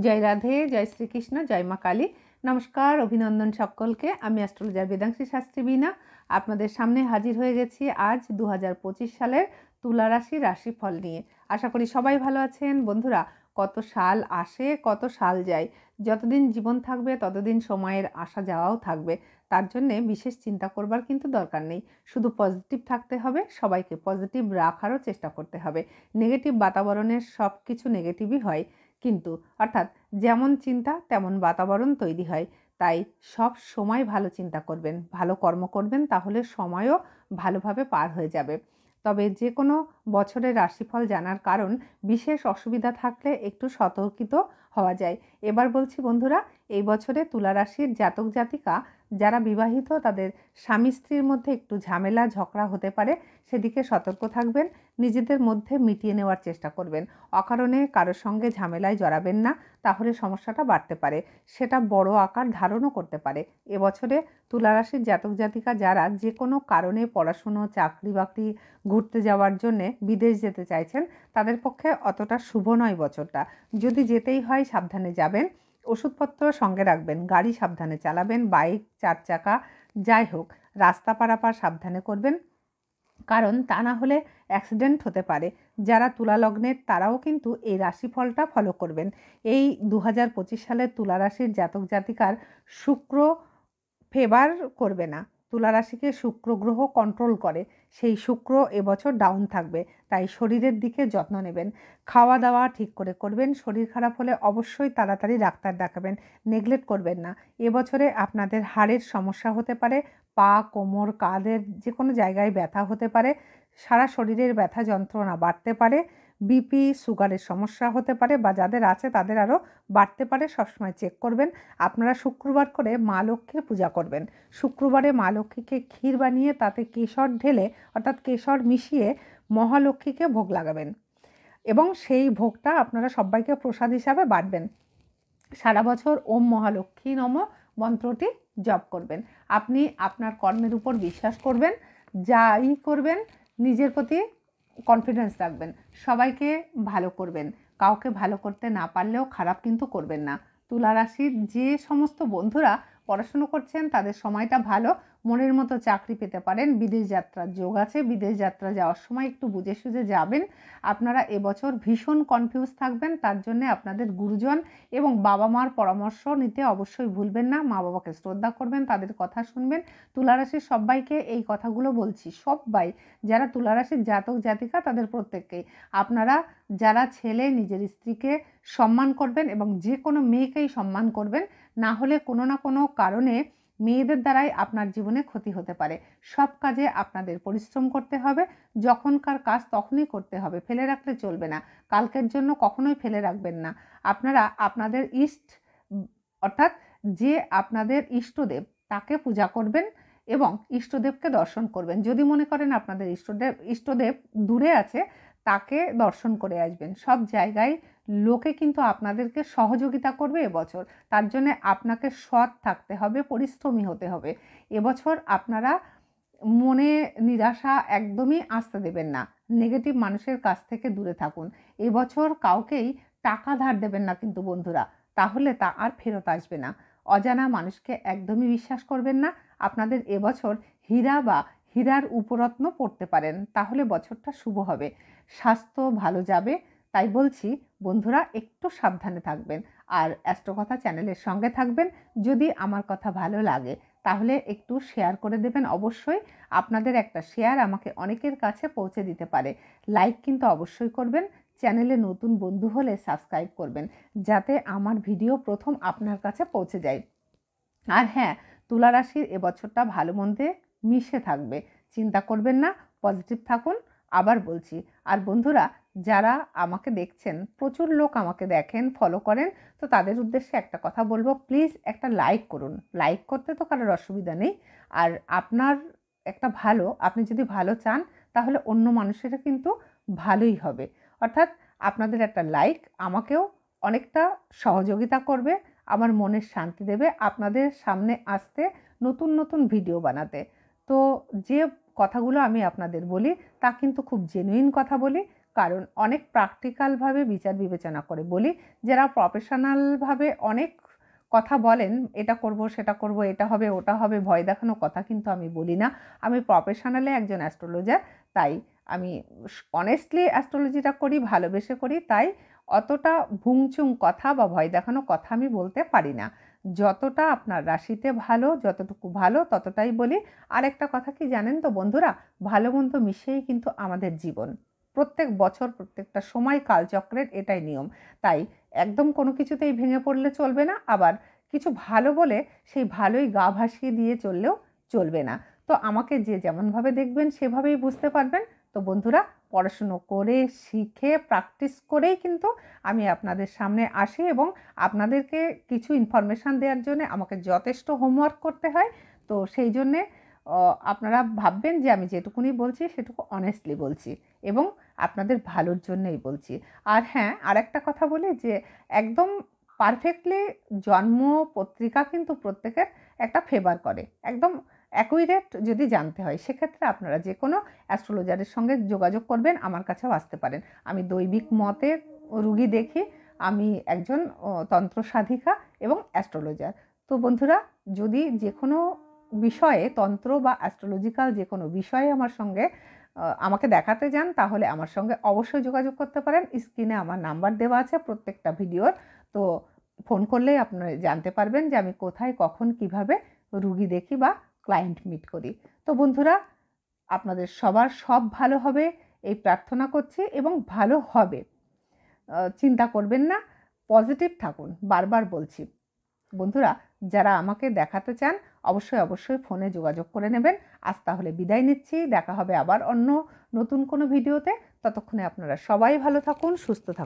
জয় রাধে, জয় শ্রীকৃষ্ণ, জয় মা কালী। নমস্কার, অভিনন্দন সকলকে। আমি অ্যাস্ট্রোলজার বেদাংশী শাস্ত্রী বীণা আপনাদের সামনে হাজির হয়ে গেছি আজ 2025 সালের তুলা রাশির রাশিফল নিয়ে। আশা করি সবাই ভালো আছেন। বন্ধুরা, কত সাল আসে, কত সাল যায়, যতদিন জীবন থাকবে ততদিন সময়ের আসা যাওয়াও থাকবে। তার জন্যে বিশেষ চিন্তা করবার কিন্তু দরকার নেই। শুধু পজিটিভ থাকতে হবে, সবাইকে পজিটিভ রাখারও চেষ্টা করতে হবে। নেগেটিভ বাতাবরণের সব কিছু নেগেটিভই হয়, কিন্তু অর্থাৎ যেমন চিন্তা তেমন বাতাবরণ তৈরি হয়। তাই সব সময় ভালো চিন্তা করবেন, ভালো কর্ম করবেন, তাহলে সময়ও ভালোভাবে পার হয়ে যাবে। তবে যে কোনো বছরের রাশিফল জানার কারণ বিশেষ অসুবিধা থাকলে একটু সতর্কিত হওয়া যায়। এবার বলছি বন্ধুরা, এই বছরে তুলা রাশির জাতক জাতিকা যারা বিবাহিত, তাদের স্বামী স্ত্রীর মধ্যে একটু ঝামেলা ঝগড়া হতে পারে, সেদিকে সতর্ক থাকবেন। নিজেদের মধ্যে মিটিয়ে নেওয়ার চেষ্টা করবেন। অকারণে কারোর সঙ্গে ঝামেলায় জড়াবেন না, তাহলে সমস্যাটা বাড়তে পারে, সেটা বড় আকার ধারণও করতে পারে। এবছরে তুলা রাশির জাতক জাতিকা যারা যে কোনো কারণে পড়াশুনো, চাকরি বাকরি, ঘুরতে যাওয়ার জন্যে বিদেশ যেতে চাইছেন, তাদের পক্ষে অতটা শুভ নয় বছরটা। যদি যেতেই হয় সাবধানে যাবেন, ওষুধপত্র সঙ্গে রাখবেন, গাড়ি সাবধানে চালাবেন, বাইক, চার চাকা, যাই হোক রাস্তা পারাপার সাবধানে করবেন, কারণ তা না হলে অ্যাক্সিডেন্ট হতে পারে। যারা তুলা লগ্নের তারাও কিন্তু এই রাশিফলটা ফলো করবেন। এই 2025 সালের তুলা রাশির জাতক জাতিকার শুক্র ফেভার করবে না। তুলা রাশিকে শুক্র গ্রহ কন্ট্রোল করে, সেই শুক্র এবছর ডাউন থাকবে। তাই শরীরের দিকে যত্ন নেবেন, খাওয়া দাওয়া ঠিক করে করবেন। শরীর খারাপ হলে অবশ্যই তাড়াতাড়ি ডাক্তার দেখাবেন, নেগলেক্ট করবেন না। এবছরে আপনাদের হাড়ের সমস্যা হতে পারে, পা, কোমর, কাঁধের যে কোনো জায়গায় ব্যথা হতে পারে, সারা শরীরের ব্যথা যন্ত্রণা বাড়তে পারে, বিপি সুগারের সমস্যা হতে পারে, বা যাদের আছে তাদের আরও বাড়তে পারে। সবসময় চেক করবেন। আপনারা শুক্রবার করে মা লক্ষ্মীর পূজা করবেন। শুক্রবারে মা লক্ষ্মীকে ক্ষীর বানিয়ে তাতে কেশর ঢেলে, অর্থাৎ কেশর মিশিয়ে মহালক্ষ্মীকে ভোগ লাগাবেন, এবং সেই ভোগটা আপনারা সবাইকে প্রসাদ হিসাবে বাঁটবেন। সারা বছর ওম মহালক্ষ্মী নমঃ মন্ত্রটি জপ করবেন। আপনি আপনার কর্মের উপর বিশ্বাস করবেন, যাই করবেন নিজের প্রতি কনফিডেন্স রাখবেন, সবাইকে ভালো করবেন। কাউকে ভালো করতে না পারলেও খারাপ কিন্তু করবেন না। তুলা রাশির যে সমস্ত বন্ধুরা পড়াশুনো করছেন, তাদের সময়টা ভালো, মনের মতো চাকরি পেতে পারেন। বিদেশ যাত্রার যোগ আছে, বিদেশ যাত্রা যাওয়ার সময় একটু বুঝে সুঝে যাবেন। আপনারা এবছর ভীষণ কনফিউজ থাকবেন, তার জন্য আপনাদের গুরুজন এবং বাবা মার পরামর্শ নিতে অবশ্যই ভুলবেন না। মা বাবাকে শ্রদ্ধা করবেন, তাদের কথা শুনবেন। তুলা রাশির সবাইকে এই কথাগুলো বলছি, সবাই যারা তুলা রাশির জাতক জাতিকা তাদের প্রত্যেককেই। আপনারা যারা ছেলে, নিজের স্ত্রীকে সম্মান করবেন এবং যে কোনো মেয়েকেই সম্মান করবেন, না হলে কোনো না কোনো কারণে মেয়েদের দ্বারাই আপনার জীবনে ক্ষতি হতে পারে। সব কাজে আপনাদের পরিশ্রম করতে হবে, যখনকার কাজ তখনই করতে হবে, ফেলে রাখলে চলবে না। কালকের জন্য কখনোই ফেলে রাখবেন না। আপনারা আপনাদের অর্থাৎ যে আপনাদের ইষ্টদেব তাকে পূজা করবেন এবং ইষ্টদেবকে দর্শন করবেন। যদি মনে করেন আপনাদের ইষ্টদেব দূরে আছে, তাকে দর্শন করে আসবেন। সব জায়গায় লোকে কিন্তু আপনাদেরকে সহযোগিতা করবে এবছর, তার জন্য আপনাকে সৎ থাকতে হবে, পরিশ্রমী হতে হবে। এবছর আপনারা মনে নিরাশা একদমই আসতে দেবেন না, নেগেটিভ মানুষের কাছ থেকে দূরে থাকুন। এবছর কাউকেই টাকা ধার দেবেন না কিন্তু বন্ধুরা, তাহলে তা আর ফেরত আসবে না। অজানা মানুষকে একদমই বিশ্বাস করবেন না। আপনাদের এবছর হীরা বা হীরার উপরত্ন পড়তে পারেন, তাহলে বছরটা শুভ হবে, স্বাস্থ্য ভালো যাবে। তাই বলছি বন্ধুরা, একটু সাবধানে থাকবেন আর অ্যাস্ট্রোকথা চ্যানেলের সঙ্গে থাকবেন। যদি আমার কথা ভালো লাগে তাহলে একটু শেয়ার করে দেবেন অবশ্যই। আপনাদের একটা শেয়ার আমাকে অনেকের কাছে পৌঁছে দিতে পারে। লাইক কিন্তু অবশ্যই করবেন। চ্যানেলে নতুন বন্ধু হলে সাবস্ক্রাইব করবেন, যাতে আমার ভিডিও প্রথম আপনার কাছে পৌঁছে যায়। আর হ্যাঁ, তুলা রাশির এবছরটা ভালো মন্দে মিশে থাকবে, চিন্তা করবেন না, পজিটিভ থাকুন। আবার বলছি, আর বন্ধুরা যারা আমাকে দেখছেন, প্রচুর লোক আমাকে দেখেন, ফলো করেন, তো তাদের উদ্দেশ্যে একটা কথা বলবো, প্লিজ একটা লাইক করুন। লাইক করতে তো কারোর অসুবিধা নেই। আর আপনার একটা ভালো, আপনি যদি ভালো চান তাহলে অন্য মানুষেরা কিন্তু ভালোই হবে। অর্থাৎ আপনাদের একটা লাইক আমাকেও অনেকটা সহযোগিতা করবে, আমার মনের শান্তি দেবে আপনাদের সামনে আসতে, নতুন নতুন ভিডিও বানাতে। তো যে কথাগুলো আমি আপনাদের বলি তা কিন্তু খুব জেনুইন কথা বলি, কারণ অনেক প্র্যাকটিক্যালভাবে বিচার বিবেচনা করে বলি। যারা প্রফেশনালভাবে অনেক কথা বলেন, এটা করব সেটা করব, এটা হবে ওটা হবে, ভয় দেখানো কথা কিন্তু আমি বলি না। আমি প্রফেশনালি একজন অ্যাস্ট্রোলজার, তাই আমি অনেস্টলি অ্যাস্ট্রোলজিটা করি, ভালোবেসে করি, তাই অতটা ভুংচুং কথা বা ভয় দেখানো কথা আমি বলতে পারি না। যতটা আপনার রাশিতে ভালো, যতটুকু ভালো ততটাই বলি। আর একটা কথা কি জানেন তো বন্ধুরা, ভালো মন্দ মিশিয়েই কিন্তু আমাদের জীবন। প্রত্যেক বছর প্রত্যেকটা সময় কালচক্রের এটাই নিয়ম। তাই একদম কোনো কিছুতেই ভেঙে পড়লে চলবে না, আবার কিছু ভালো বলে সেই ভালোই গা ভাসিয়ে দিয়ে চললেও চলবে না। তো আমাকে যে যেমনভাবে দেখবেন সেভাবেই বুঝতে পারবেন। তো বন্ধুরা, পড়াশুনো করে শিখে প্র্যাকটিস করেই কিন্তু আমি আপনাদের সামনে আসি, এবং আপনাদেরকে কিছু ইনফরমেশান দেওয়ার জন্য আমাকে যথেষ্ট হোমওয়ার্ক করতে হয়। তো সেই জন্যে আপনারা ভাববেন যে আমি যেটুকুনি বলছি সেটুকু অনেস্টলি বলছি, এবং আপনাদের ভালোর জন্যই বলছি। আর হ্যাঁ, আরেকটা কথা বলি যে একদম পারফেক্টলি জন্ম পত্রিকা কিন্তু প্রত্যেকের একটা ফেভার করে। একদম অ্যাকুরেট যদি জানতে হয়, সেক্ষেত্রে আপনারা যে কোনো অ্যাস্ট্রোলজারের সঙ্গে যোগাযোগ করবেন, আমার কাছেও আসতে পারেন। আমি দৈবিক মতে রুগী দেখি, আমি একজন তন্ত্র সাধিকা এবং অ্যাস্ট্রোলজার। তো বন্ধুরা, যদি যে কোনো বিষয়ে, তন্ত্র বা অ্যাস্ট্রোলজিক্যাল যে কোনো বিষয়ে আমার সঙ্গে আমাকে দেখাতে যান, তাহলে আমার সঙ্গে অবশ্যই যোগাযোগ করতে পারেন। স্ক্রিনে আমার নাম্বার দেওয়া আছে প্রত্যেকটা ভিডিওর। তো ফোন করলেই আপনারা জানতে পারবেন যে আমি কোথায়, কখন, কিভাবে রুগী দেখি বা ক্লায়েন্ট মিট করি। তো বন্ধুরা, আপনাদের সবার সব ভালো হবে এই প্রার্থনা করছি, এবং ভালো হবে। চিন্তা করবেন না, পজিটিভ থাকুন, বারবার বলছি। বন্ধুরা, যারা আমাকে দেখাতে চান অবশ্যই ফোনে যোগাযোগ করে নেবেন। আজ তাহলে বিদায় নিচ্ছি, দেখা হবে আবার অন্য নতুন কোনো ভিডিওতে। ততক্ষণে আপনারা সবাই ভালো থাকুন, সুস্থ থাকুন।